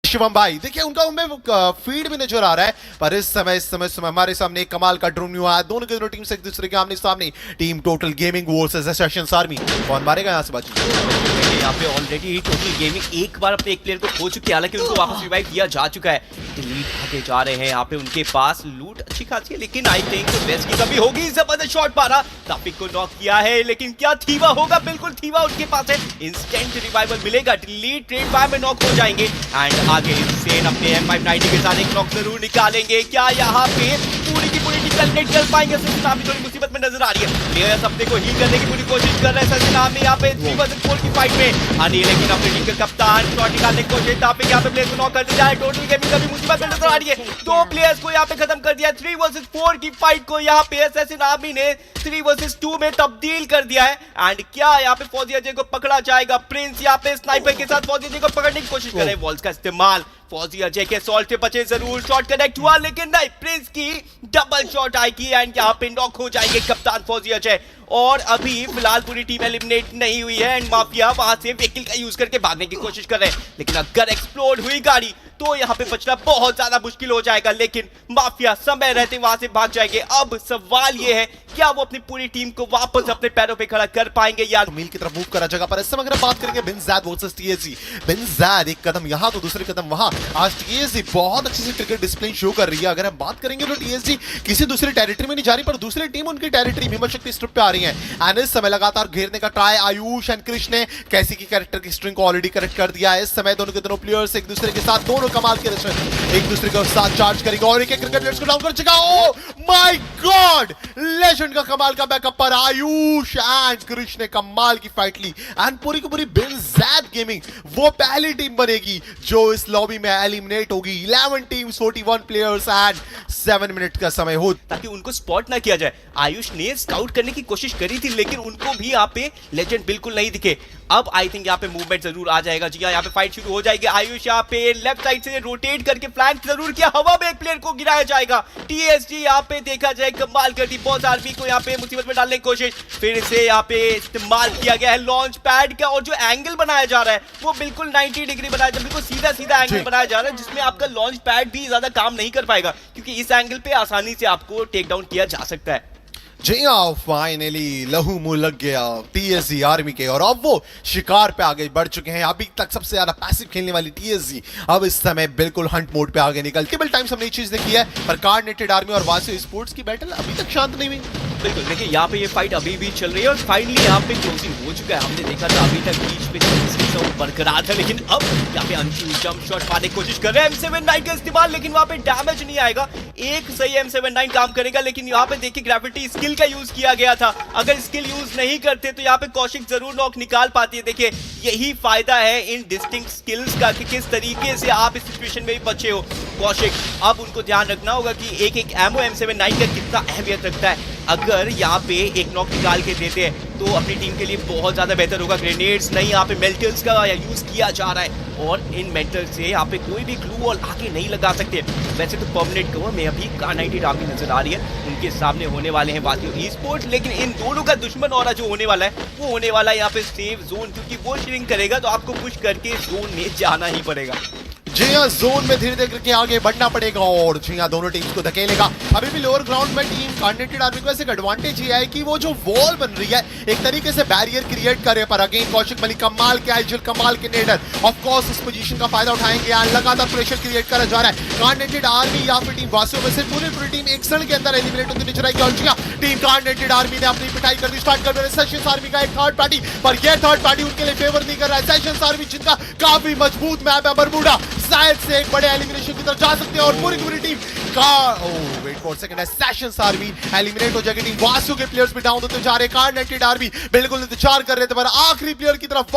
शिवम भाई देखिए उनका हमें फीड भी नजर आ रहा है, पर इस समय हमारे सामने एक कमाल का ड्रोन हुआ है। दोनों टीम से एक दूसरे के आमने सामने। Team total gaming versus assassins army, कौन मारेगा यहाँ से बाजी? यहाँ पे ऑलरेडी टोटल गेमिंग एक बार अपने एक प्लेयर को खो चुकी है, हालांकि उनको वापस रिवाइव किया जा चुका है। डिलीट आगे जा रहे हैं, यहाँ पे उनके पास लूट अच्छी खासी है, लेकिन आई थिंक बेस्ट की कमी होगी। जबरदस्त शॉट मारा, ताफिक को नॉक किया है, लेकिन क्या थीवा होगा? बिल्कुल थीवा उनके पास है, इंस्टेंट रिवाइवल मिलेगा। डिलीट ट्रेड बाय में नॉक हो जाएंगे एंड आगे इंसेन अपने M590 के साथ एक नॉक जरूर निकालेंगे। क्या यहाँ पे पूरी की पूरी टीम कर पाएंगे? सचिन थोड़ी मुसीबत में नजर आ रही है, प्लेयर्स अपने को हील करने की पूरी कोशिश कर रहे हैं। सचिन यहाँ पे 3 वर्सेस 4 की फाइट में आनी, लेकिन अपने टीम के कप्तान शॉट निकालने की कोशिश, ताफिक यहाँ पे प्लेयर को नॉक कर दिया है। टोटल गेमिंग का भी मुसीबत में नजर आ रही है, 2 प्लेयर्स को यहाँ पे खत्म कर दिया। 3 वर्सेस 4 की फाइट को यहाँ पे एसेसिन आर्मी ने 3 वर्सेस 2 में तब्दील कर दिया है। एंड क्या यहाँ पे फौजी अजय को पकड़ा जाएगा? प्रिंस यहाँ पे स्नाइपर के साथ फौजी अजय को पकड़ने की कोशिश कर रहे हैं, वॉल्स का इस्तेमाल। फौजी अजय के सॉल्ट से बचे जरूर, शॉट कनेक्ट हुआ, लेकिन नहीं, प्रिंस की डबल शॉट आएगी एंड यहाँ पे नॉक हो जाएंगे कप्तान फौजी अजय। और अभी फिलहाल पूरी टीम एलिमिनेट नहीं हुई है एंड माफिया वहां से व्हीकल का यूज करके भागने की कोशिश कर रहे हैं, लेकिन अगर एक्सप्लोड हुई गाड़ी तो यहाँ पे बचना बहुत ज्यादा मुश्किल हो जाएगा। लेकिन माफिया समय रहते वहां से भाग जाएंगे। अब सवाल ये है, क्या वो अपनी पूरी टीम को वापस अपने पैरों पे खड़ा कर पाएंगे? यार मील की तरफ मूव करा जगह पर। इस समय अगर बात करेंगे बिन ज़ैद वर्सेस टीएसजी, बिन ज़ैद एक कदम यहाँ तो दूसरे कदम वहां। आज टीएसजी बहुत अच्छी सी क्रिकेट डिस्प्ले शो कर रही है। अगर हम बात करेंगे तो टीएसजी किसी दूसरी टेरिटरी में नहीं जा रही, पर दूसरी टीम उनकी टेरिटरी भीमा शक्ति स्ट्रिप पे आ रही है एंड इस समय लगातार घेरने का ट्राई आयुष एंड कृष्ण ने कैसी की कैरेक्टर की स्ट्रिंग को ऑलरेडी करेक्ट कर दिया है। इस समय दोनों के दोनों प्लेयर्स एक दूसरे के साथ, दोनों कमाल के एक दूसरे के साथ चार्ज करेंगे और एक क्रिकेट प्लेयर्स को डाउन कर चुका। ओह माय गॉड, लेजेंड का कमाल का बैकअप पर आयुष एंड कृष्ण ने कमाल की फाइट ली एंड पूरी की पूरी बिन ज़ैद गेमिंग वो पहली टीम बनेगी जो इस लॉबी में एलिमिनेट होगी। 11 टीम्स 41 प्लेयर्स एंड 7 मिनट का समय हो, ताकि उनको स्पॉट ना किया जाए। आयुष ने स्काउट करने की कोशिश करी थी, लेकिन उनको भी यहाँ पे लेजेंड बिल्कुल नहीं दिखे। अब आई थिंक यहाँ पे मूवमेंट जरूर आ जाएगा। जी यहाँ पे फाइट शुरू हो जाएगी। आयुष यहाँ पे लेफ्ट साइड से रोटेट करके फ्लैंक जरूर किया, हवा में एक प्लेयर को गिराया जाएगा। टीएसजी यहाँ पे देखा जाए कमाल कर दी, बॉस आर्मी को यहाँ पे मुसीबत में डालने की कोशिश, फिर से यहाँ पे इस्तेमाल किया गया है लॉन्च पैड का। और जो एंगल बनाया जा रहा है वो बिल्कुल 90 डिग्री बनाया जा रहा है, बिल्कुल सीधा सीधा एंगल बनाया जा रहा है, जिसमें आपका लॉन्च पैड भी ज्यादा काम नहीं कर पाएगा, क्योंकि इस एंगल पे आसानी से आपको टेक डाउन किया जा सकता है। जी हाँ, फाइनली लहू मुंह लग गया टीएसजी आर्मी के और अब वो शिकार पे आगे बढ़ चुके हैं। अभी तक सबसे ज्यादा पैसिव खेलने वाली टीएसजी अब इस समय बिल्कुल हंट मोड पे आगे निकल। टेबल टाइम्स हमने ये चीज देखी है, पर कार्नेटेड आर्मी और वासियो स्पोर्ट्स की बैटल अभी तक शांत नहीं हुई। बिल्कुल देखिए, यहाँ पे ये फाइट अभी भी चल रही है और फाइनली यहाँ पे क्लोजिंग हो चुका है। हमने देखा था अभी तक बीच पे बरकरार था, लेकिन अब यहाँ पे अंशु जंप शॉट मारने की कोशिश कर रहे हैं। M79 का इस्तेमाल, लेकिन वहाँ पे डैमेज नहीं आएगा। एक सही M79 काम करेगा, लेकिन यहाँ पे देखिए ग्रेविटी स्किल का यूज किया गया था। अगर स्किल यूज नहीं करते तो यहाँ पे कौशिक जरूर नॉक निकाल पाती है। देखिए यही फायदा है इन डिस्टिंक्ट स्किल्स का कि किस तरीके से आप इस सिचुएशन में भी बचे हो। कौशिक अब उनको ध्यान रखना होगा कि एक एक एमओ M79 का कितना अहमियत रखता है। अगर यहाँ पे एक नॉक निकाल के देते हैं तो अपनी टीम के लिए बहुत ज्यादा बेहतर होगा। ग्रेनेड्स नहीं, यहाँ पे मेल्टल्स का यूज किया जा रहा है और इन मेल्टल से यहाँ पे कोई भी ग्लू वॉल आगे नहीं लगा सकते। वैसे तो परमानेंट कवर में अभी कार्नाइटेड आर्मी नजर आ रही है, उनके सामने होने वाले हैं वासियो ई स्पोर्ट्स, लेकिन इन दोनों का दुश्मन और जो होने वाला है वो होने वाला है यहाँ पे सेफ जोन, क्योंकि वो श्रिंक करेगा तो आपको पुश करके जोन में जाना ही पड़ेगा। जी हाँ, जोन में धीरे धीरे करके आगे बढ़ना पड़ेगा और जी हाँ दोनों टीम्स को धकेलेगा। अभी भी लोअर ग्राउंड में टीम कार्नेटेड आर्मी को ऐसे एडवांटेज ये है कि वो जो वॉल बन रही है एक तरीके से बैरियर क्रिएट करे, पर अगेन कौशिक मलिक कमाल के आइजल, कमाल के नेडर ऑफ कोर्स इस पोजीशन का फायदा उठाएंगे और लगातार प्रेशर क्रिएट करा जा रहा है। कार्नेटेड आर्मी या फिर टीम वासियों में से पूरी टीम एक क्षण के अंदर एलिमिनेट होती नजर आएगी। और जी हाँ, टीम कार्नेटेड आर्मी ने अपनी पिटाई कर दी, स्टार्ट कर दिया सेशंस आर्मी का एक थर्ड पार्टी, पर यह थर्ड पार्टी उनके लिए फेवर नहीं कर रहा है। सेशंस आर्मी जिनका काफी मजबूत मैप है, बरमूडा शायद से एक बड़े एलिमिनेशन की तरफ जा सकते हैं और पूरी टीम का wait for second, sessions army eliminate हो जाएगी। टीम वासियो के प्लेयर्स भी डाउन होते जा रहे हैं। कार्नेटेड आर्मी बिल्कुल इंतजार कर रहे थे, पर आखिरी प्लेयर की तरफ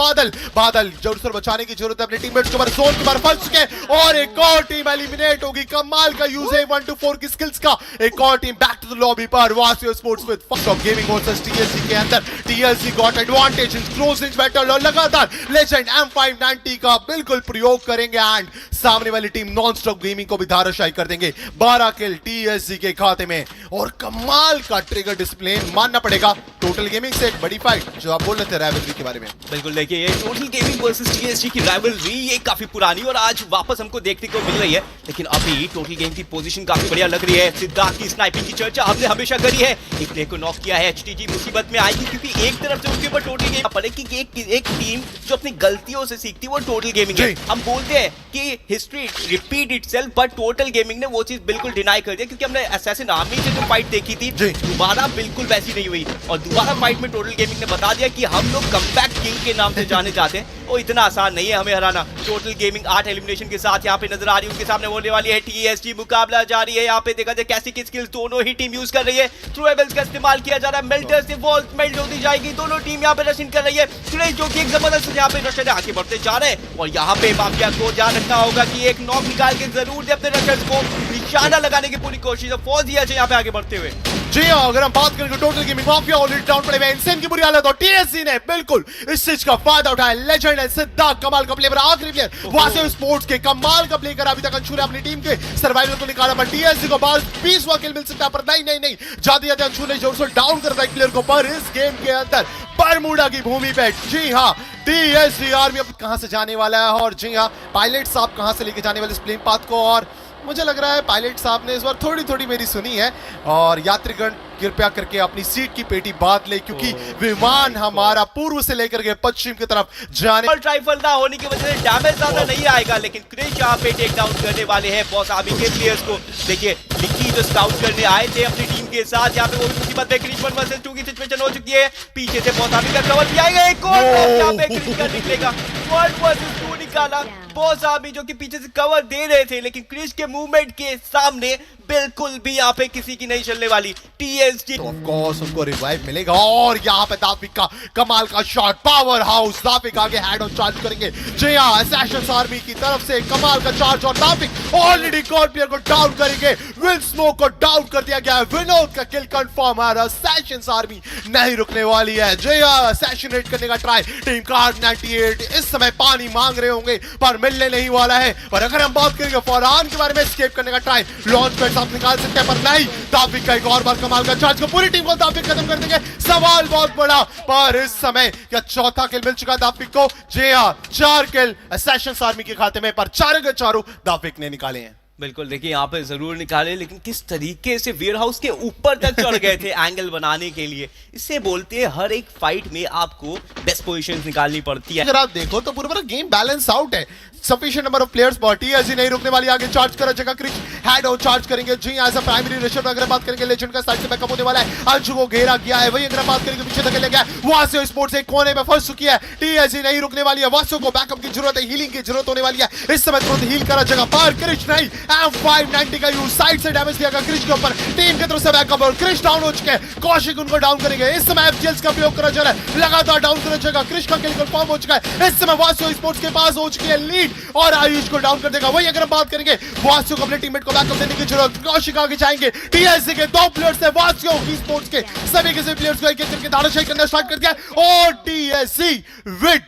बादल जरूर बचाने की जरूरत है अपने टीममेट्स को, पर जोन के बाहर फंस चुके हैं और एक और टीम एलिमिनेट होगी। कमाल का यूज है 1 to 4 की स्किल्स का। एक और team back to the lobby पर वासियो sports with first of gaming versus TSG के अंदर TSG got advantage in close range battle और लगातार लेजेंड M590 का बिल्कुल प्रयोग करेंगे एंड सामने वाली टीम नॉन स्टॉप गेमिंग को भी धाराशायी कर देंगे। 12 किल टीएसजी के खाते में और कमाल का ट्रिगर डिस्प्ले मानना पड़ेगा। टोटल गेमिंग से एक बड़ी फाइट जो आप बोल रहे थे राइवलरी के बारे में। बिल्कुल देखिए ये टोटल गेमिंग वर्सेस टीएसजी की राइवलरी ये काफी पुरानी और आज वापस हमको देखने को मिल रही है, लेकिन अभी टोटल गेम की पोजीशन काफी बढ़िया लग रही है। सिद्धार्थ की स्नाइपिंग की चर्चा हमने हमेशा करी है, एक प्लेयर को नॉक किया है, एचटीजी मुसीबत में आएगी क्योंकि एक तरफ से उसके ऊपर टोटल गेम पड़े कि एक टीम जो अपनी गलतियों से सीखती है वो टोटल गेमिंग है। हम बोलते हैं कि history repeat itself, but total gaming ने वो चीज बिल्कुल डिनाई कर दिया क्योंकि हमने असैसिन आर्मी से जो फाइट देखी थी दोबारा बिल्कुल वैसी नहीं हुई और दोबारा फाइट में टोटल गेमिंग ने बता दिया कि हम लोग कमबैक किंग के नाम से जाने जाते हैं। वो इतना आसान नहीं है हमें हराना। टोटल गेमिंग 8 एलिमिनेशन के साथ यहाँ पे नजर आ रही है, उनके सामने होने वाली है टीएसजी। मुकाबला जारी है, यहाँ पे देखा जाए कैसी की स्किल्स दोनों ही टीम यूज कर रही है। थ्रोएबल्स का इस्तेमाल किया जा रहा है, मेल्टर से वॉल मेल्ट होती जाएगी। दोनों टीम यहाँ पे रशिंग कर रही है, जो कि एक जबरदस्त यहाँ पे रशर आगे बढ़ते जा रहे हैं और यहाँ पे माफिया को ध्यान रखना होगा कि एक नॉक निकाल के जरूर दे अपने रशर्स को निशाना लगाने की पूरी कोशिश। फौजिया यहाँ पे आगे बढ़ते हुए। जी हाँ, अगर हम बात करें total gaming mafia already down पड़े हुए, इनसेन की बुरी हालत और टीएससी ने बिल्कुल इस चीज का फायदा उठाया। लेजेंड है सिद्धार्थ, कमाल का प्लेयर, आखिरी प्लेयर वासे स्पोर्ट्स के कमाल का प्ले कर अभी तक अंशु ने अपनी टीम के सर्वाइवल को निकाला, पर टीएससी को बाद 20वां किल मिल सकता है, पर नहीं जाते जाते अंशु ने जोर से डाउन करता है प्लेयर को। पर इस गेम के अंदर बरमूडा की भूमि पे जी हाँ टीएससी आर्मी अब कहां से जाने वाला है और जी हाँ पायलट साहब कहां से लेके जाने वाले इस प्लेन पाथ को। और मुझे लग रहा है पायलट साहब ने इस बार थोड़ी मेरी सुनी है और यात्रीगण कृपया करके अपनी सीट की पेटी बांध ले क्योंकि विमान हमारा पूर्व से लेकर के पश्चिम की तरफ जाने ट्राइफल ना होने की वजह से डैमेज ज्यादा नहीं आएगा, लेकिन क्रिश यहाँ पे टेक डाउन करने वाले हैं बॉस आर्मी के प्लेयर्स को। देखिए लिक्की जो स्काउट करने आए थे अपनी टीम के साथ, यहाँ पे वो भी मुसीबत में क्रिश 1 वर्सेस 2 की सिचुएशन हो चुकी है। पीछे से बॉस आर्मी का कवर भी आएगा, एक और यहाँ पे क्रिश का निकलेगा। 1 वर्सेस 2 निकाला बॉस आर्मी जो कि पीछे से कवर दे रहे थे, लेकिन क्रिश के मूवमेंट के सामने बिल्कुल भी यहाँ पे किसी की नहीं चलने वाली। टीएसजी ऑफ कोर्स उनको रिवाइव मिलेगा और यहाँ पे दाफिक का कमाल का शॉट, पावर हाउस दाफिक आगे हेड ऑन चार्ज करेंगे। जी हाँ, असैसिन्स आर्मी की तरफ से कमाल का चार्ज और दाफिक ऑलरेडी गॉड प्लेयर को डाउन करेंगे। विल स्मोक को डाउन कर दिया गया है, विनोद का किल कंफर्म है। असैसिन्स आर्मी नहीं रुकने वाली है। जी हाँ, असैसिनेट करने का ट्राई टीम कार्ड 98 इस समय पानी मांग रहे होंगे पर मिलने नहीं वाला है। और अगर हम बात करेंगे फरहान के बारे में, एस्केप करने का ट्राई लॉन्च पैड आप निकाल सकते हैं पर नहीं, दाफिक का एक और बार कमाल का चार्ज को पूरी टीम को दाफिक खत्म कर देंगे। सवाल बहुत बड़ा, पर इस समय क्या चौथा किल मिल चुका दाफिक को? जी हां, 4 किल असैसिन्स आर्मी के खाते में, पर चारों के चारों दाफिक ने निकाले हैं। बिल्कुल देखिए यहाँ पे जरूर निकाले, लेकिन किस तरीके से वेयर हाउस के ऊपर तक चढ़ गए थे एंगल बनाने के लिए। इससे बोलते हैं हर एक फाइट में आपको बेस्ट पोजीशंस निकालनी पड़ती है। अगर आप देखो तो पूरा गेम बैलेंस आउट है, सफिशिएंट नंबर ऑफ प्लेयर्स, पर टीएसजी नहीं रुकने वाली, आगे चार्ज करा जगह क्रिश हेड और चार्ज करेंगे। जी एज अ प्राइमरी रशर अगर बात करेंगे लेजेंड का साइड से बैकअप होने वाला है, अंशु को घेरा गया है। वही अगर बात करेंगे पीछे धकेला गया, वासियो स्पोर्ट्स एक कोने में फंस चुकी है। टीएसजी नहीं रुकने वाली है, वासियो को बैकअप की जरूरत है, हीलिंग की जरूरत होने वाली है। इस समय तुरंत हील करा जगह पर क्रिश नहीं, M590 का यूज साइड से डैमेज दिया गया क्रिश के ऊपर, टीम की तरफ से बैकअप और क्रिश डाउन हो चुके हैं। कौशिक उनको डाउन करेंगे। इस समय एफजीएल्स का प्रयोग करा जा रहा है, लगातार डाउन करा जगह क्रिश का किल कंफर्म हो चुका है। इस समय वासियो स्पोर्ट्स के पास हो चुकी है लीड और आयुष को डाउन कर देगा। वही अगर बात करेंगे वासियो को अपने टीममेट को बैकअप देने की जरूरत, कौशिक आगे जाएंगे। टीएससी के 2 प्लेयर्स है, वासियो की स्पोर्ट्स के सभी के सभी प्लेयर्स को एक एक करके धाराशायी करना स्टार्ट कर दिया और TSC with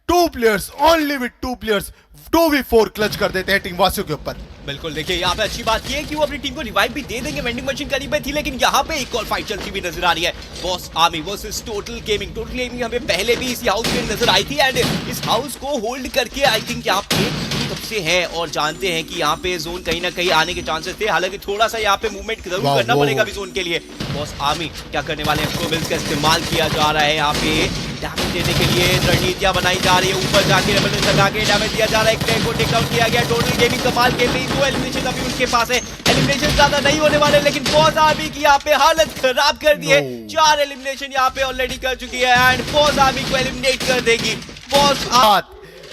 2 players, only with 2 players 2v4 clutch कर देते हैं टीम वासियो के ऊपर। बिल्कुल देखिए यहाँ पे अच्छी बात ये है कि वो अपनी टीम को रिवाइव भी दे देंगे। वेंडिंग मशीन करीब में थी, लेकिन यहाँ पे एक और फाइट चलती हुई नजर आ रही है। Boss army versus total gaming. Total gaming हमें पहले भी इसी हाउस में नजर आई थी एंड इस हाउस को होल्ड करके आई थिंक यहाँ पे कब से है और जानते हैं कि यहाँ पे जोन कहीं ना कहीं आने के चांसेस थे। हालांकि थोड़ा सा यहाँ पे मूवमेंट जरूर करना पड़ेगा अभी जोन के लिए। बॉस आर्मी क्या करने वाले हैं, प्रोविल्स का इस्तेमाल किया जा रहा है यहाँ पे डैमेज देने के लिए, रणनीतियां बनाई जा रही है। ऊपर जाके डबल लगा के डैमेज दिया जा रहा है, एक प्लेयर को टेक डाउन किया गया। टोटल गेमिंग कमाल खेल रही, 2 एलिमिनेशन अभी उनके पास है। एलिमिनेशन ज्यादा नहीं होने वाले, लेकिन बॉस आर्मी की यहाँ पे हालत खराब कर दी है। 4 एलिमिनेशन यहाँ पे ऑलरेडी कर चुकी है एंड बॉस आर्मी को एलिमिनेट कर देगी। बॉस 7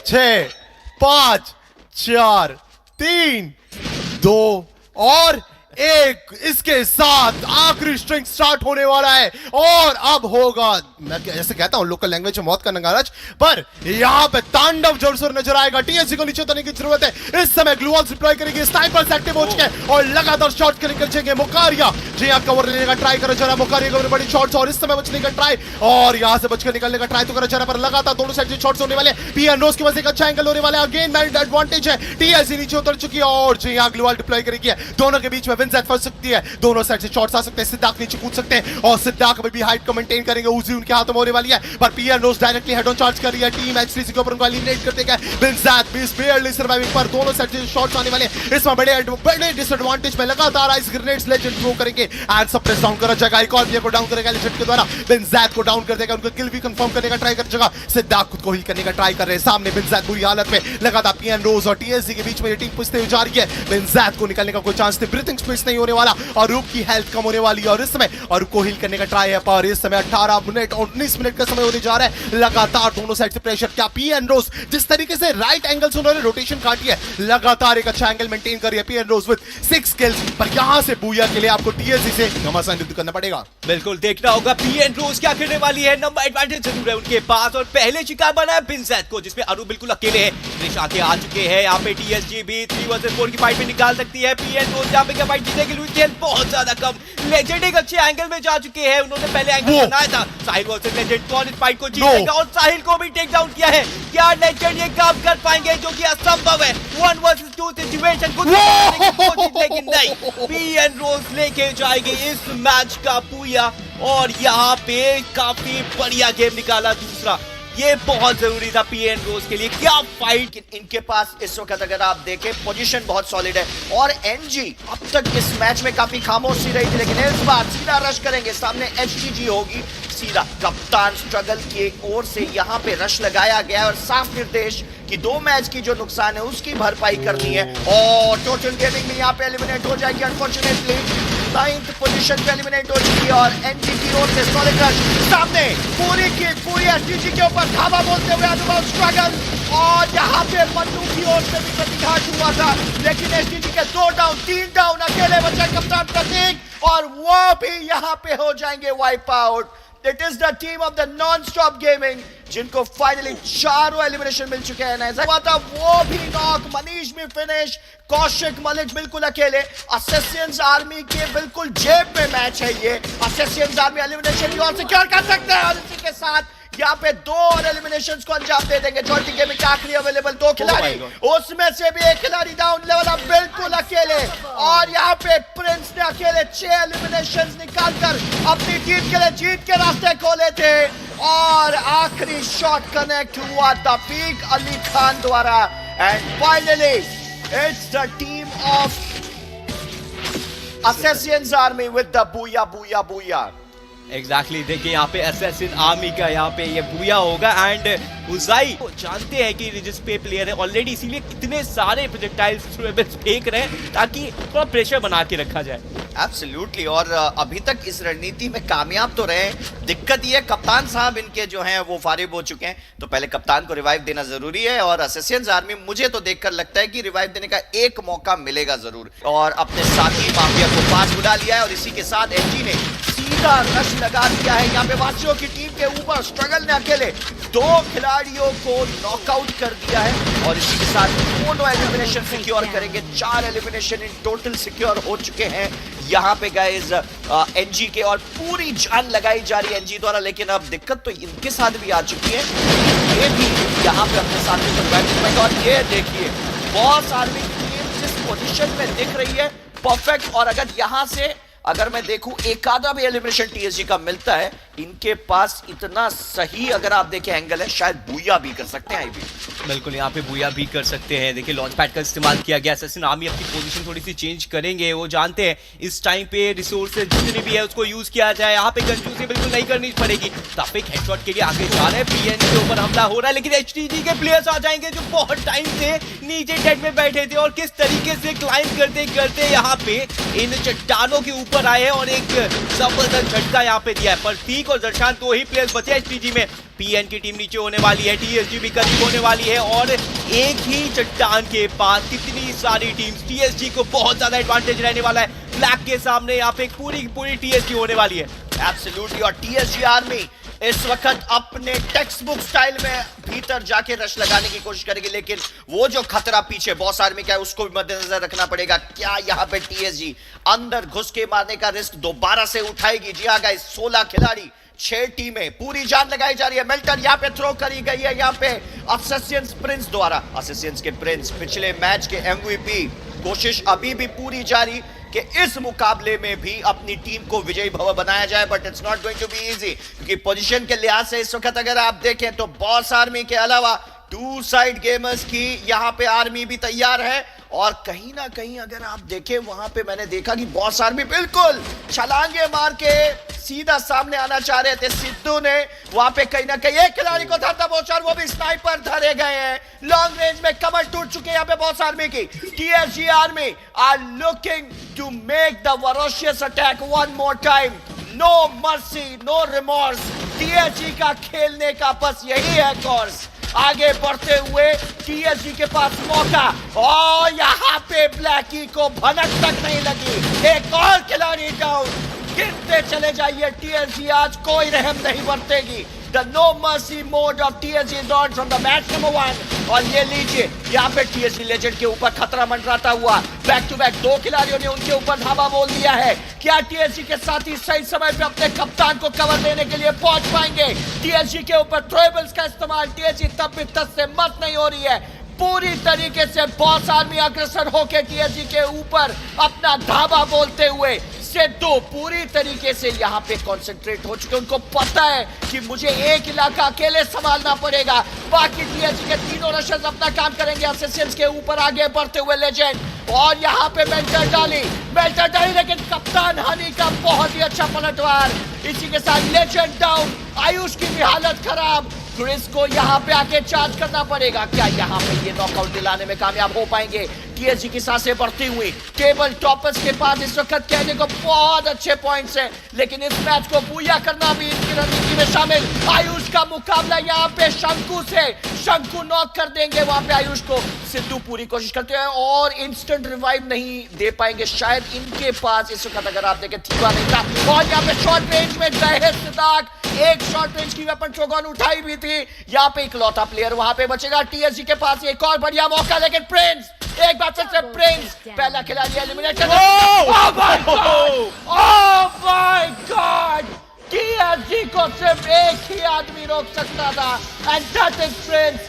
6 5 4 3 2 और 1 इसके साथ आखिरी स्ट्रिंग स्टार्ट होने वाला है और अब होगा, मैं जैसे कहता हूं लोकल लैंग्वेज में मौत का नगाराज, पर यहां पे तांडव जोर से नजर आएगा। टीएससी को नीचे उतरने की जरूरत है। इस समय ग्लू वॉल्स डिप्लॉय करेंगे, स्नाइपर्स एक्टिव हो चुके हैं और लगातार शॉट करके चलेंगे। मुकारिया जी आप कवर लेने का ट्राई करो जरा, मुकारिया को बड़ी शॉट्स और इस समय बचने का ट्राई और यहां से बचकर निकलने का ट्राई तो करो जरा, पर लगातार दोनों साइड से शॉट्स होने वाले। पीएन रोज के पास एक अच्छा एंगल होने वाला है, अगेन मैरिड एडवांटेज है। टीएससी नीचे उतर चुकी है और जी यहां ग्लू वॉल डिप्लॉय करेगी, दोनों के बीच में विंसेट फंस सकती है, दोनों साइड से शॉट्स आ सकते हैं, सिद्धार्थ नीचे कूद सकते हैं और सिद्धार्थ अभी भी हाइट को मेंटेन करेंगे। उजी उनके हाथों में होने वाली है पर पीएन रोज डायरेक्टली हेड ऑन चार्ज कर रही है। टीम H3C के ऊपर उनको एलिमिनेट कर देगा। विंसेट भी barely सर्वाइविंग पर दोनों साइड से शॉट्स आने वाले हैं। इसमें बड़े डिसएडवांटेज में लगातार आइस ग्रेनेड्स लेजेंड थ्रो करेंगे एंड सप्रेस डाउन करा जाएगा। एक और प्लेयर को डाउन करेगा लेजेंड के द्वारा। विंसेट को डाउन कर देगा, उनको किल भी कंफर्म करने का ट्राई कर जाएगा। सिद्धार्थ खुद को हील करने का ट्राई कर रहे हैं। सामने विंसेट बुरी हालत में, लगातार पीएन रोज और टीएसजी के बीच में ये टीम पुछते हुए जा रही है। विंसेट को निकलने का कोई चांस नहीं, ब्रीथिंग स्पेस नहीं होने वाला और रूप की हेल्थ कम होने वाली है और इस समय और को हील करने का ट्राई है पर इस समय 18 मिनट और 19 मिनट का समय होने जा रहा है। लगातार दोनों साइड से प्रेशर। क्या पीएन रोज जिस तरीके से राइट एंगल से उन्होंने रोटेशन काटी है, लगातार एक अच्छा एंगल मेंटेन कर रही है पीएन रोज विद 6 किल्स, पर यहां से बूया के लिए आपको टीएसजी से घमासान युद्ध करना पड़ेगा। बिल्कुल देखना होगा पीएन रोज क्या करने वाली है। नंबर एडवांटेज जरूर है उनके पास और पहले शिकार बना है विंसेट को, जिसमें अनु बिल्कुल अकेले हैं। क्रिश आके आ चुके हैं। यहाँ पे टीएसजी भी 3 वर्सेस 4 की फाइट में निकाल सकती है। पीएन रोज यहाँ पे क्या फाइट जीतेगी? लुइस हेल्थ बहुत ज्यादा कम। लेजेंड एक अच्छे एंगल में जा चुके हैं, उन्होंने पहले एंगल बनाया था। साहिल वर्सेस लेजेंड, कौन इस फाइट को जीतेगा? और साहिल को भी टेक डाउन किया है। क्या लेजेंड ये काम कर पाएंगे जो कि असंभव है? 1 वर्सेस 2 सिचुएशन कुछ लेकिन नहीं, पीएन रोज लेके जाएंगे इस मैच का पूया और यहाँ पे काफी बढ़िया गेम निकाला दूसरा। ये बहुत जरूरी था पीएन रोज के लिए। क्या फाइट इनके पास इस वक्त अगर आप देखें पोजीशन बहुत सॉलिड है और एनजी अब तक इस मैच में काफी खामोश सी रही थी, लेकिन इस बार सीधा रश करेंगे। सामने एचटीजी होगी, सीधा कप्तान स्ट्रगल की ओर से यहाँ पे रश लगाया गया और साफ निर्देश कि 2 मैच की जो नुकसान है उसकी भरपाई करनी है और टोटल गेमिंग में यहाँ पे एलिमिनेट हो जाएगी। अनफॉर्चुनेटली 9th पोजीशन पे एलिमिनेट हो चुकी है और एनजी की ओर से सॉलिड रश। सामने पूरी एसटीजी के ऊपर धावा बोलते हुए अनुभव स्ट्रगल और यहाँ पे मन्नू की ओर से भी प्रतिघात हुआ था, लेकिन एसटीजी के 2 डाउन 3 डाउन, अकेले बचे कप्तान प्रतीक और वो भी यहाँ पे हो जाएंगे wipe out. It is the team of the non-stop gaming जिनको फाइनली 4 एलिमिनेशन मिल चुके हैं। ऐसा हुआ था वो भी नॉक, मनीष भी फिनिश, कौशिक मलिक बिल्कुल अकेले। असेसियंस आर्मी के बिल्कुल जेब में मैच है ये। असेसियंस आर्मी एलिमिनेशन की ओर सिक्योर कर सकते हैं और इसी के साथ यहाँ पे 2 और एलिमिनेशंस को अंजाम दे देंगे। जॉल्टी गेमिंग के आखिरी अवेलेबल 2 खिलाड़ी, उसमें से भी एक खिलाड़ी डाउन लेवल अब बिल्कुल अकेले और यहाँ पे प्रिंस ने अकेले 6 एलिमिनेशंस निकालकर अपनी टीम के लिए जीत के रास्ते खोले थे और आखिरी शॉट कनेक्ट हुआ तफीक अली खान द्वारा and finally it's the team of assassins army with the booyah booyah booyah. Exactly देखिए यहाँ पे असैसिन आर्मी का यहाँ पे ये बूया होगा एंड उजाई जानते हैं कि रिजिस पे प्लेयर है ऑलरेडी, इसीलिए कितने सारे प्रोजेक्टाइल्स फेंक रहे हैं ताकि थोड़ा प्रेशर बना के रखा जाए। एब्सोल्युटली और अभी तक इस रणनीति में कामयाब तो रहे। दिक्कत ये कप्तान साहब इनके जो हैं वो फारिग हो चुके हैं, तो पहले कप्तान को रिवाइव देना जरूरी है और असेसियंस आर्मी मुझे तो देखकर लगता है कि रिवाइव देने का एक मौका मिलेगा जरूर और अपने साथी माफिया को पास बुला लिया है और इसी के साथ एनजी ने सीधा रश लगा दिया है। यहाँ पे वासियों की टीम के ऊपर स्ट्रगल ने अकेले 2 खिलाड़ियों को नॉकआउट कर दिया है और इसी के साथ दोनों एलिमिनेशन सिक्योर करेंगे। 4 एलिमिनेशन इन टोटल सिक्योर हो चुके हैं यहाँ पे गाइस एनजी के और पूरी जान लगाई जा रही है एनजी द्वारा, लेकिन अब दिक्कत तो इनके साथ भी आ चुकी है। ये भी यहाँ पे अपने साथ में और ये देखिए बॉस आर्मी की टीम जिस पोजीशन में दिख रही है परफेक्ट, और अगर यहाँ से अगर मैं देखूं एक आधा भी एलिमिनेशन टीएसजी का मिलता है, इनके पास इतना सही अगर आप देखें एंगल है, शायद बूया भी कर सकते हैं। बिल्कुल यहाँ पे बूया भी कर सकते हैं। देखिए लॉन्च पैड का इस्तेमाल किया गया, असेसिन आर्मी अपनी पोजीशन थोड़ी सी चेंज करेंगे, वो जानते हैं इस टाइम पे रिसोर्सेज जितनी भी है उसको यूज किया जाए। यहाँ पे कंजूसी बिल्कुल नहीं करनी पड़ेगी। ताफिक हेडशॉट के लिए आगे जा रहे हैं, पीएन के ऊपर हमला हो रहा है, लेकिन एचटीजी के प्लेयर्स आ जाएंगे जो बहुत टाइम से नीचे डेड में बैठे थे और किस तरीके से क्लाइंब करते करते यहाँ पे इन चट्टानों के ऊपर आए हैं और एक जबरदस्त झटका यहाँ पे दिया है। प्रतीक और दर्शान 2 ही प्लेयर्स बचे एचटीजी में। पीएन की टीम नीचे होने वाली है, टीएसजी भी करीब होने वाली है और एक ही चट्टान के पास कितनी सारी टीम्स। टीएसजी को बहुत ज्यादा एडवांटेज रहने वाला है ब्लैक के सामने। यहाँ पे पूरी टीएसजी होने वाली है। एब्सोल्युटली और टीएसजी आर्मी इस वक्त अपने टेक्स्ट बुक स्टाइल में भीतर जाके रश लगाने की कोशिश करेगी, लेकिन वो जो खतरा पीछे बॉस आर्मी का है उसको भी मद्देनजर रखना पड़ेगा। क्या यहाँ पे टीएसजी अंदर घुस के मारने का रिस्क दोबारा से उठाएगी? जी हाँ गाइस, 16 खिलाड़ी 6 टीमें, पूरी जान लगाई जा रही है। मेल्टन यहाँ पे थ्रो करी गई है यहाँ पे असेसियंस प्रिंस द्वारा। असेसियंस के प्रिंस पिछले मैच के एमवीपी, कोशिश अभी भी पूरी जारी कि इस मुकाबले में भी अपनी टीम को विजयी भव बनाया जाए, but it's not going to be easy, क्योंकि पोजीशन के लिहाज से इस वक्त अगर आप देखें तो बॉस आर्मी के अलावा टू साइड गेमर्स की यहां पे आर्मी भी तैयार है, और कहीं ना कहीं अगर आप देखें वहां पे मैंने देखा कि बॉस आर्मी बिल्कुल छलांगे मार के सीधा सामने आना चाह रहे थे। सिद्धू ने वहां पे कहीं ना कहीं एक खिलाड़ी को धरता पहुंचा, वो भी स्नाइपर धरे गए हैं। लॉन्ग रेंज में कमर टूट चुके हैं यहाँ पे बॉस आर्मी की। TSG army are looking to make the voracious attack one more time. No mercy, no remorse. TSG का खेलने का बस यही है कोर्स। आगे बढ़ते हुए टीएसजी के पास मौका, और यहाँ पे ब्लैकी को भनक तक नहीं लगी। एक और खिलाड़ी डाउन, गिरते चले जाइए टीएसजी, आज कोई रहम नहीं बरतेगी। The no mercy mode of TSG is on from the match number 1, और ये लीजिए यहाँ पे TSG लेजेंड के ऊपर खतरा मंडराता हुआ। बैक टू बैक दो खिलाड़ियों ने उनके ऊपर धावा बोल दिया है। क्या TSG के साथ ही सही समय पे अपने कप्तान को कवर देने के लिए पहुंच पाएंगे? TSG के ऊपर थ्रोएबल्स का इस्तेमाल, TSG तब भी तस से मत नहीं हो रही है। पूरी तरीके से बॉस आर्मी अग्रसर होकर TSG के ऊपर अपना धावा बोलते हुए सिद्धू पूरी तरीके से यहाँ पे कंसंट्रेट हो चुके। उनको पता है कि मुझे एक इलाका अकेले संभालना पड़ेगा, बाकी टीएसजी के तीनों रशर्स अपना काम करेंगे। असैसिन्स के ऊपर आगे बढ़ते हुए लेजेंड, और यहाँ पे मेल्टर डाली, लेकिन कप्तान हनी का बहुत ही अच्छा पलटवार। इसी के साथ लेजेंड डाउन, आयुष की भी हालत खराब। क्रिस को यहाँ पे आके चार्ज करना पड़ेगा। क्या यहाँ पे ये नॉकआउट दिलाने में कामयाब हो पाएंगे? टीएसजी की सांसें बढ़ती हुई। टेबल टॉपर्स के पास इस वक्त कहने को बहुत अच्छे पॉइंट्स हैं, लेकिन इस मैच को बूया करना भी इनकी रणनीति में शामिल। आयुष का मुकाबला यहाँ पे शंकु से, शंकु नॉक कर देंगे वहां पे आयुष को। सिद्धू पूरी कोशिश करते हैं और इंस्टेंट रिवाइव नहीं दे पाएंगे शायद इनके पास इस वक्त, अगर आप देखें थीवा नहीं था। और यहाँ पे शॉर्ट रेंज में गए सिद्धार्थ, एक शॉर्ट रेंज की वेपन चोगन उठाई भी थी। यहाँ पे इकलौता प्लेयर वहां पे बचेगा टीएसजी के पास। एक और बढ़िया मौका, लेकिन प्रिंस एक बार फिर से प्रिंस पहला खिलाड़ी एलिमिनेट कर गॉड। टीएसजी को सिर्फ एक ही आदमी रोक सकता था, and that is prince.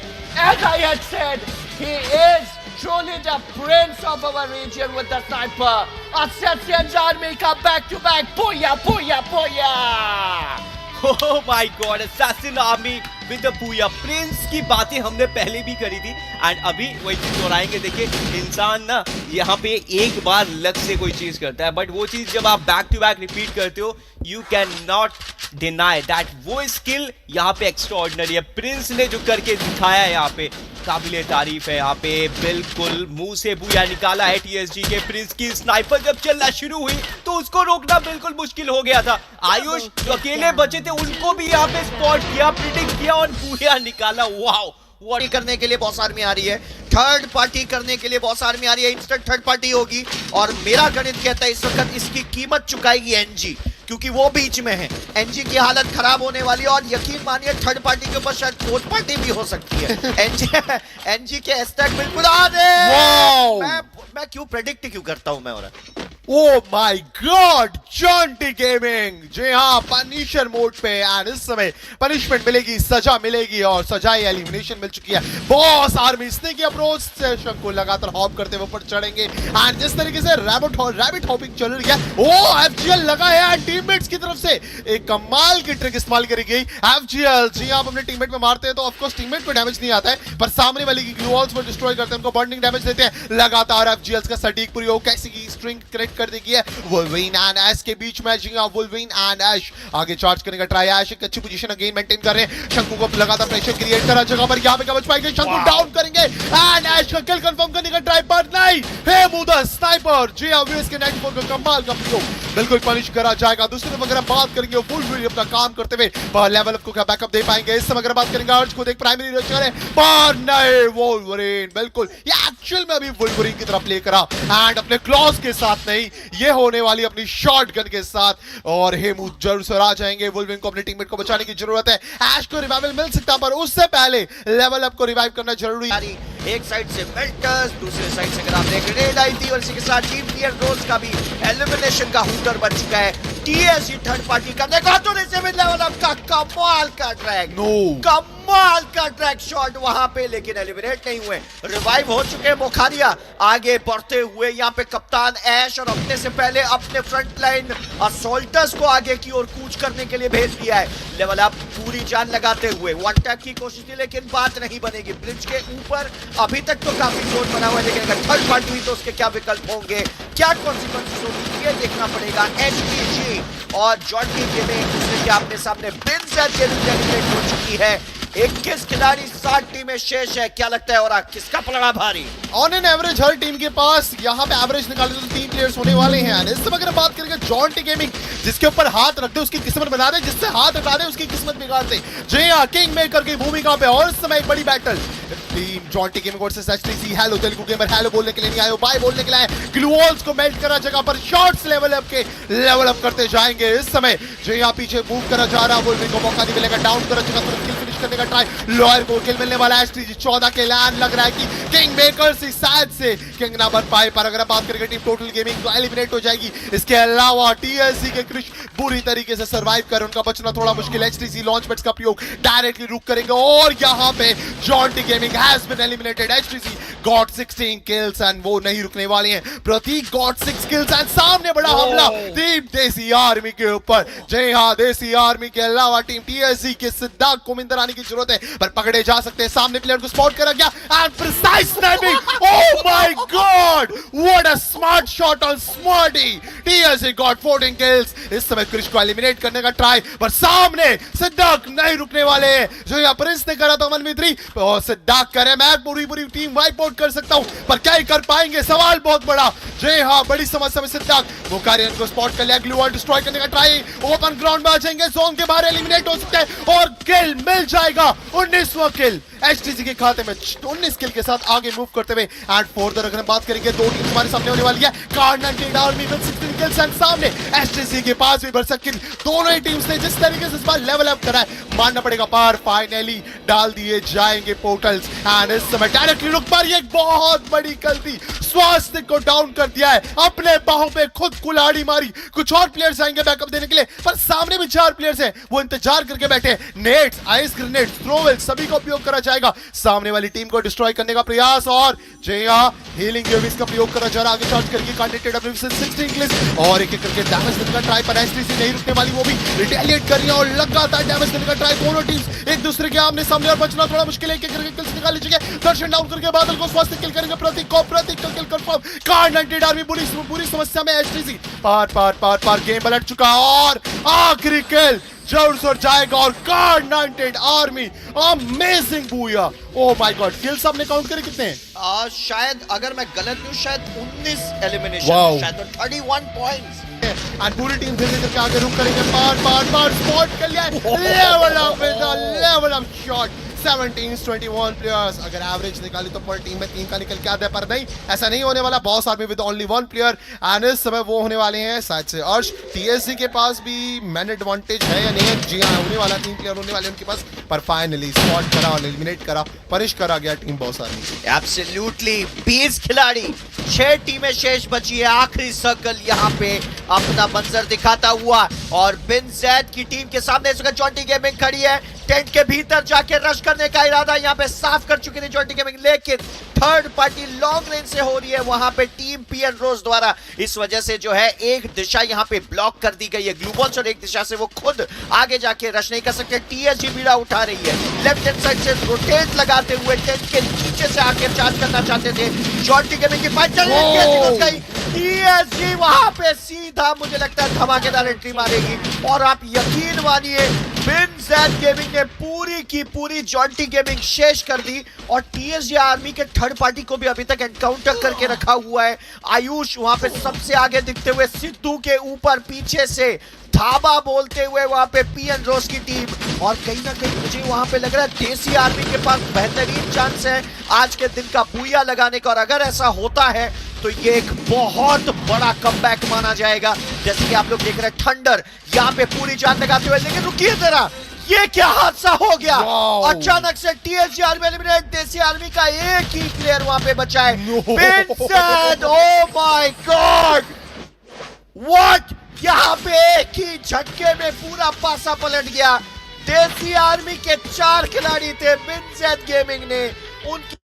As I had said, he is truly the prince of our region with the sniper. Assassins army का back to back, booyah, booyah, booyah. Oh my God, Assassin Army with the Booyah. Prince की बातें हमने पहले भी करी थी, and अभी वही चीज दोहराएंगे। देखिए इंसान ना यहाँ पे एक बार लक से कोई चीज करता है, बट वो चीज जब आप बैक टू बैक रिपीट करते हो, you can not deny that वो स्किल यहाँ पे एक्स्ट्राऑर्डिनरी है। प्रिंस ने जो करके दिखाया है यहाँ पे काबिले तारीफ है। यहाँ पे बिल्कुल मुंह से बूया निकाला है टीएसजी के। प्रिंस की स्नाइपर जब चलना शुरू हुई तो उसको रोकना बिल्कुल मुश्किल हो गया था। आयुष जो अकेले बचे थे उनको भी यहाँ पे स्पॉट किया, प्रिडिक्ट किया और बूया निकाला। वाओ, वॉरी करने के लिए बॉस आर्मी आ रही है, थर्ड पार्टी करने के लिए बॉस आर्मी आ रही है। इंस्टेंट थर्ड पार्टी होगी, और मेरा गणित कहता है इस वक्त इसकी कीमत चुकाएगी एनजी, क्योंकि वो बीच में है। एनजी की हालत खराब होने वाली है, और यकीन मानिए थर्ड पार्टी के ऊपर शायद फोर्थ पार्टी भी हो सकती है। एनजी के हैशटैग बिल्कुल आ रहे। मैं क्यों प्रेडिक्ट क्यों करता हूं मैं? और Oh my God, Jonty gaming, जी हाँ, पनिशर मोड पे, एंड इस समय पनिशमेंट मिलेगी, सजा मिलेगी, और सजा एलिमिनेशन मिल चुकी है। बॉस आर्मी स्नेक की अप्रोच से शंकु लगातार हॉप करते हुए ऊपर चढ़ेंगे, एंड जिस तरीके से रैबिट हॉपिंग चल रही है, ओ एफजीएल लगा है, एंड टीममेट्स की तरफ से एक कमाल की ट्रिक इस्तेमाल करी गई। एफजीएल, जी आप अपने टीममेट में मारते हैं तो ऑफ कोर्स टीममेट को डैमेज नहीं आता है, पर सामने वाले की ग्लू वॉल्स को डिस्ट्रॉय करते हैं, उनको बर्निंग डैमेज देते हैं। लगातार एफजीएल का सटीक पूरी कैसी की स्ट्रिंग करेक्ट कर देगी है। वुल्वरीन एंड ऐश के बीच में, जी हां, वुल्वरीन एंड ऐश आगे चार्ज करने का ट्राई। ऐश एक अच्छी पोजीशन अगेन मेंटेन कर रहे हैं। शंकु को लगातार प्रेशर क्रिएट करा जगह पर, यहां पे क्या बच पाएंगे? शंकु डाउन करेंगे, एंड ऐश का किल कंफर्म करने का ट्राई, पर नहीं। हे मुदा स्नाइपर, जी हां, वीएस के 94 का कमाल का प्रयोग बिल्कुल पनिश करा जाएगा। दूसरी तरफ अगर हम बात करेंगे वुल्वरीन अपना काम करते हुए पर लेवल अप को क्या बैकअप दे पाएंगे? इस समय अगर बात करेंगे अर्ज को, देख प्राइमरी रशर है, पर नहीं। वुल्वरीन बिल्कुल ये एक्चुअल में अभी वुल्वरीन की तरफ प्ले करा, एंड अपने क्लॉज के साथ नहीं, ये होने वाली अपनी शॉटगन के साथ, और हेमू जरूर से आ जाएंगे। वुल्वरीन को अपने टीममेट को बचाने की जरूरत है। ऐश को रिवाइवल मिल सकता, पर उससे पहले लेवल अप को रिवाइव करना जरूरी है। एक साइड से मेल्टर्स, दूसरे साइड से अगर आप देख रेड आई थी, और इसी के साथ टीम क्लियर रोज का भी एलिमिनेशन का हुटर बन चुका है। टीएसजी थर्ड पार्टी करने का तो लेवल अप का कमाल का ट्रैक, नो कमाल का ड्रैग शॉट वहां पे, लेकिन एलिमिनेट नहीं हुए। रिवाइव हो चुके हैं मोखारिया, आगे बढ़ते हुए यहाँ पे कप्तान ऐश, और अपने से पहले अपने फ्रंट लाइन असोल्टर्स को आगे की ओर कूच करने के लिए भेज दिया है। लेवल अप पूरी जान लगाते हुए वन टैप की कोशिश की, लेकिन बात नहीं बनेगी। ब्रिज के ऊपर अभी तक तो काफी जोर बना हुआ है, लेकिन अगर थर्ड पार्टी हुई तो उसके क्या विकल्प होंगे, क्या कॉन्सिक्वेंसेस होंगे, ये देखना पड़ेगा। एचटीजी और जॉन्टी गेमिंग एक दूसरे के आमने सामने, बिनसेट गेमिंग एलिमिनेट हो चुकी है। 21 खिलाड़ी 60 टीमें शेष है। क्या लगता है और किसका पलड़ा भारी? On an average her team के पास यहाँ पे एवरेज निकाले तो 3 प्लेयर्स होने वाले हैं। इस समय अगर बात करेंगे जॉन्टी गेमिंग, जिसके ऊपर हाथ रख दे उसकी किस्मत बना दे, जिससे हाथ हटा दे उसकी किस्मत बिगाड़ दे। जी हाँ, किंग मेकर की भूमिका पे और इस समय एक बड़ी battle team Jonty gaming versus HTC. Hello Telugu gamer, hello बोलने के लिए नहीं आए हो, बाय बोलने के लिए आए। ग्लू वॉल्स को मेल्ट करा जगह पर शॉट्स लेवल अप करते जाएंगे। इस समय जी हाँ, पीछे मूव करा जा रहा, वोल्वरिन को मौका नहीं मिलेगा, डाउन करा जगह पर किल फिनिश करने का ट्राई, लॉयर को किल मिलने वाला है। एचटीसी 14 के लैंड लग रहा है कि किंग मेकर से शायद से किंग ना बन पाए, पर अगर बात करेंगे टीम टोटल गेमिंग तो एलिमिनेट हो जाएगी। इसके अलावा टीएससी के क्रिश बुरी तरीके से सर्वाइव कर, उनका बचना थोड़ा मुश्किल है। एचटीसी लॉन्च पैड्स का प्रयोग डायरेक्टली रुक करेंगे और यहां पे Jonty gaming has been eliminated. HTC got 16 kills and वो नहीं रुकने वाले हैं। प्रतीक गॉट 6 किल्स एंड सामने बड़ा हमला टीम देसी आर्मी के ऊपर। जी हां, देसी आर्मी के अलावा टीम टीएससी के सिद्धार्थ को इंदर आने की जरूरत है, पर पकड़े जा सकते हैं। सामने प्लेयर को स्पॉट करा गया and precise snapping. Oh my God, what a smart shot on smarty. TSC got 14 kills. इस समय क्रिश को एलिमिनेट करने का ट्राई, पर सामने सिद्धार्थ नहीं रुकने वाले हैं। जो यहाँ प्रिंस ने करा था 1v3 और सिद्धार्थ करे मैं पूरी टीम वाइप आउट कर सकता हूं, पर क्या ही कर पाएंगे, सवाल बहुत बड़ा। जी हाँ, बड़ी समस्या में सिद्धार्थ मुकारियन को स्पॉट कर लिया, ग्लू वॉल डिस्ट्रॉय करने का ट्राई, ओपन ग्राउंड में आ जाएंगे, जोन के बाहर एलिमिनेट हो सकते हैं और किल मिल जाएगा। 19वां किल एचटीसी के खाते में, 19 किल के साथ आगे मूव करते हुए। एंड फर्दर अगर हम बात करेंगे, दो टीम हमारे सामने होने वाली है। Card army with 16 kills and सामने एचटीसी के पास भी भरसक किल। दोनों ही टीम्स ने जिस तरीके से इस बार लेवल अप करा है मानना पड़ेगा, पर फाइनली डाल दिए जाएंगे पोर्टल्स। एंड इस समय डायरेक्टली रुक पर एक बहुत बड़ी गलती, स्वास्थ्य को डाउन कर दिया है, अपने बाहों पे खुद कुल्हाड़ी मारी। कुछ और प्लेयर्स आएंगे बैकअप देने के लिए, पर सामने भी 4 प्लेयर्स हैं, वो इंतजार करके बैठे। नेट्स, आइस ग्रेनेड, थ्रोवेल सभी का उपयोग करा जाएगा सामने वाली टीम को डिस्ट्रॉय करने का प्रयास। और जी हां, हीलिंग गेम्स का प्रयोग करा जा रहा, आगे चार्ज करके कांटेक्टेड डब्ल्यू से 16 किल्स और एक करके डैमेज देने का ट्राई, पर एचटीसी नहीं रुकने वाली, वो भी रिटेलिएट कर रही है और लगातार डैमेज देने का ट्राई। दोनों टीम्स एक दूसरे के आमने सामने और बचना थोड़ा मुश्किल है। एक करके किल्स निकाल लीजिए, दर्शन डाउन करके बादल को स्वास्थ्य किल करेंगे। प्रतीक का किल कंफर्म। कार्ड आर्मी पूरी समस्या में। एचटीसी पार गेम पलट चुका और आखिरी किल जरूर से जाएगा और card army amazing booyah. Oh my God, kills आपने काउंट करे कितने हैं? शायद अगर मैं गलत हूं शायद 19 एलिमिनेशन, शायद 31 पॉइंट्स। और पूरी टीम धीरे करके आगे रुक करेंगे। पार स्पॉट कर लिया, लेवल अप शॉट। 17-21 प्लेयर्स, अगर एवरेज निकाली तो पर टीम में 3 का निकल के आता है, पर नहीं, ऐसा नहीं होने वाला। Boss army with only 1 player and इस समय वो होने वाले हैं शायद से अर्श। टीएससी के पास भी मैन एडवांटेज है या नहीं है? जी हाँ, होने वाला, 3 प्लेयर होने वाले उनके पास, पर फाइनली स्पॉट करा और एलिमिनेट करा, पनिश करा गया टीम बॉस आर्मी। एब्सोल्युटली 20 खिलाड़ी, 6 टीमें शेष बची है। आखिरी सर्कल यहाँ पे अपना मंजर दिखाता हुआ और बिनजेड की टीम के सामने इस वक्त जॉन्टी गेमिंग खड़ी है। टेंट के भीतर जाके रश करने का इरादा यहाँ पे साफ कर चुकी थी जॉन्टी गेमिंग, लेकिन थर्ड पार्टी लॉन्ग रेंज से हो रही है वहां पे टीम पीएन रोज द्वारा। इस वजह से जो है एक दिशा यहाँ पे ब्लॉक कर दी गई है ग्लू बॉल्स और एक दिशा से वो खुद आगे जाके रश नहीं कर सकते। टीएसजी बीड़ा उठा रही है, लेफ्ट हैंड साइड से रोटेट लगाते हुए टेंट के नीचे से आके चार्ज करना चाहते थे। जॉन्टी गेमिंग की फाइट चल रही है, टीएसजी वहां पे सीधा मुझे लगता है धमाकेदार एंट्री मारेगी और आप यकीन मानिए बिनजेड गेमिंग ने पूरी की पूरी जॉन्टी गेमिंग शेष कर दी और टीएसजी आर्मी के थर्ड पार्टी को भी अभी तक एनकाउंटर करके रखा हुआ है। आयुष वहां पे सबसे आगे दिखते हुए, सिद्धू के ऊपर पीछे से धाबा बोलते हुए वहां पे पीएन रोज की टीम। और कहीं ना कहीं मुझे वहां पे लग रहा है देसी आर्मी के पास बेहतरीन चांस है आज के दिन का बूया लगाने का, और अगर ऐसा होता है तो ये एक बहुत बड़ा कमबैक माना जाएगा। जैसे कि आप लोग देख रहे हैं थंडर यहाँ पे पूरी जान लगाते हुए, लेकिन रुकिए जरा, ये क्या हादसा हो गया? अचानक से TSG army eliminate, desi army का एक ही प्लेयर वहां पे बचा है, बिनजेड। Oh my God, what! यहाँ पे एक ही झटके में पूरा पासा पलट गया। देसी आर्मी के 4 खिलाड़ी थे। बिनजेड गेमिंग ने उनकी